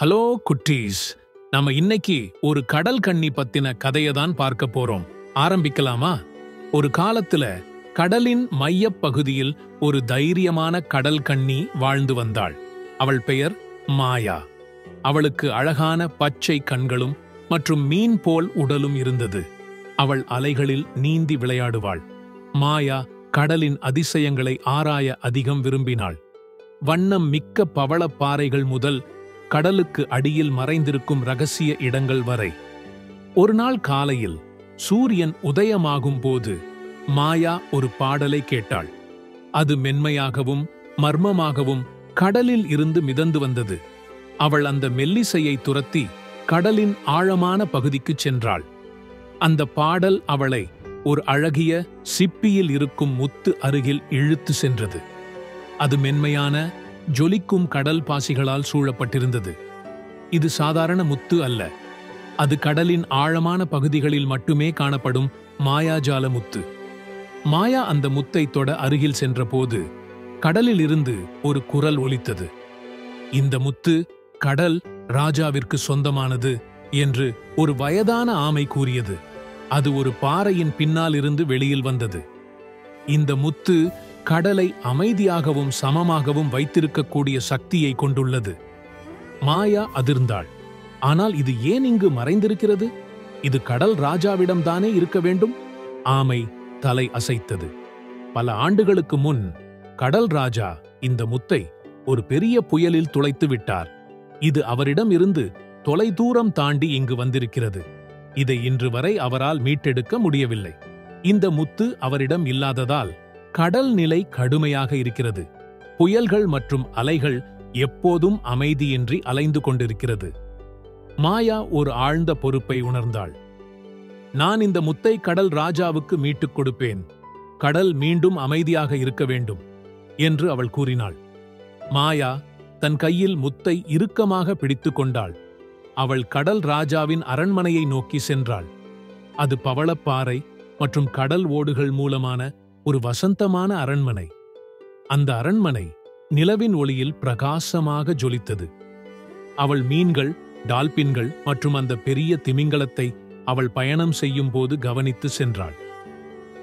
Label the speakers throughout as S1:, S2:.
S1: Hello குட்டீஸ், நம்ம இன்னைக்கு ஒரு கடல் கன்னி பத்தின கதையை தான் பார்க்க போறோம். ஆரம்பிக்கலாமா? ஒரு காலத்துல கடலின் மையப் பகுதியில் ஒரு தைரியமான கடல் கன்னி வாழ்ந்து வந்தாள். அவள் பெயர் மாயா. அவளுக்கு அழகான பச்சை கண்களும் மற்றும் மீன் போல் உடலும் இருந்தது. அவள் அலைகளில் நீந்தி விளையாடுவாள். மாயா கடலின் அதிசயங்களை ஆராய அதிகம் விரும்பினாள். வண்ணம் மிக்க பவளப்பாறைகள் முதல் கடலுக்கு அடியில் மறைந்திருக்கும் ரகசிய இடங்கள் வரை. ஒரு நாள் காலையில் சூரியன் உதயமாகும் போது மாயா ஒரு பாடலை கேட்டாள். அது மென்மையாகவும் மர்மமாகவும் கடலில் இருந்து மிதந்து வந்தது. அவள் அந்த மெல்லிசையை துரத்தி கடலின் ஆழமான பகுதிக்குச் சென்றாள். அந்த பாடல் அவளை ஒரு அழகிய சிப்பியில் இருக்கும் முத்து அருகில் இழுத்து சென்றது. அது மென்மையான ஜொலிக்கும் கடல் பாசிகளால் சூழப்பட்டிருந்தது. இது சாதாரண முத்து அல்ல, அது கடலின் ஆழமான பகுதிகளில் மட்டுமே காணப்படும் மாயாஜால முத்து. மாயா அந்த முத்தை தொட அருகில் சென்றபோது கடலில் இருந்து ஒரு குரல் ஒலித்தது. இந்த முத்து கடல் ராஜாவிற்கு சொந்தமானது என்று ஒரு வயதான ஆமை கூறியது. அது ஒரு பாறையின் பின்னால் இருந்து வெளியில் வந்தது. இந்த முத்து கடலை அமைதியாகவும் சமமாகவும் வைத்திருக்கக்கூடிய சக்தியை கொண்டுள்ளது. மாயா அதிர்ந்தாள். ஆனால் இது ஏன் இங்கு மறைந்திருக்கிறது? இது கடல் ராஜாவிடம்தானே இருக்க வேண்டும்? ஆமை தலை அசைத்தது. பல ஆண்டுகளுக்கு முன் கடல் ராஜா இந்த முத்தை ஒரு பெரிய புயலில் துளைத்து விட்டார். இது அவரிடம் இருந்து தொலைதூரம் தாண்டி இங்கு வந்திருக்கிறது. இதை இன்று வரை அவரால் மீட்டெடுக்க முடியவில்லை. இந்த முத்து அவரிடம் இல்லாததால் கடல் நிலை கடுமையாக இருக்கிறது. புயல்கள் மற்றும் அலைகள் எப்போதும் அமைதியின்றி அலைந்து கொண்டிருக்கிறது. மாயா ஒரு ஆழ்ந்த பொறுப்பை உணர்ந்தாள். நான் இந்த முத்தை கடல் ராஜாவுக்கு மீட்டுக் கொடுப்பேன். கடல் மீண்டும் அமைதியாக இருக்க வேண்டும் என்று அவள் கூறினாள். மாயா தன் கையில் முத்தை இறுக்கமாக பிடித்து கொண்டாள். அவள் கடல் ராஜாவின் அரண்மனையை நோக்கி சென்றாள். அது பவளப்பாறை மற்றும் கடல் ஓடுகள் மூலமான ஒரு வசந்தமான அரண்மனை. அந்த அரண்மனை நிலவின் ஒளியில் பிரகாசமாக ஜொலித்தது. அவள் மீன்கள், டால்பின்கள் மற்றும் அந்த பெரிய திமிங்கலத்தை அவள் பயணம் செய்யும் போது கவனித்து சென்றாள்.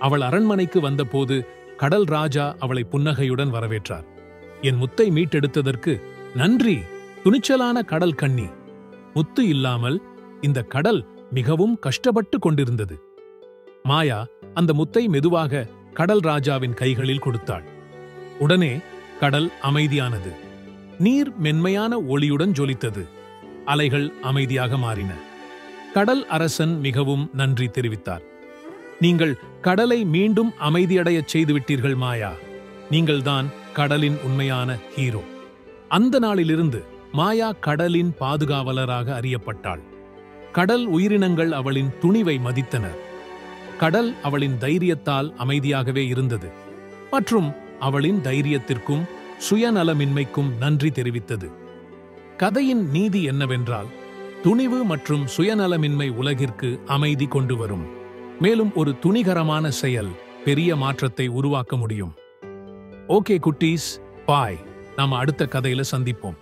S1: அவள் அரண்மனைக்கு வந்தபோது கடல் ராஜா அவளை புன்னகையுடன் வரவேற்றார். என் முத்தை மீட்டெடுத்ததற்கு நன்றி, துணிச்சலான கடல் கன்னி. முத்து இல்லாமல் இந்த கடல் மிகவும் கஷ்டப்பட்டு கொண்டிருந்தது. மாயா அந்த முத்தை மெதுவாக கடல் ராஜாவின் கைகளில் கொடுத்தாள். உடனே கடல் அமைதியானது. நீர் மென்மையான ஒளியுடன் ஜொலித்தது. அலைகள் அமைதியாக மாறின. கடல் அரசன் மிகவும் நன்றி தெரிவித்தார். நீங்கள் கடலை மீண்டும் அமைதியடையச் செய்துவிட்டீர்கள் மாயா. நீங்கள்தான் கடலின் உண்மையான ஹீரோ. அந்த நாளிலிருந்து மாயா கடலின் பாதுகாவலராக அறியப்பட்டாள். கடல் உயிரினங்கள் அவளின் துணிவை மதித்தனர். கடல் அவளின் தைரியத்தால் அமைதியாகவே இருந்தது மற்றும் அவளின் தைரியத்திற்கும் சுயநலமின்மைக்கும் நன்றி தெரிவித்தது. கதையின் நீதி என்னவென்றால், துணிவு மற்றும் சுயநலமின்மை உலகிற்கு அமைதி கொண்டு வரும். மேலும் ஒரு துணிகரமான செயல் பெரிய மாற்றத்தை உருவாக்க முடியும். ஓகே குட்டீஸ், பாய். நாம அடுத்த கதையில சந்திப்போம்.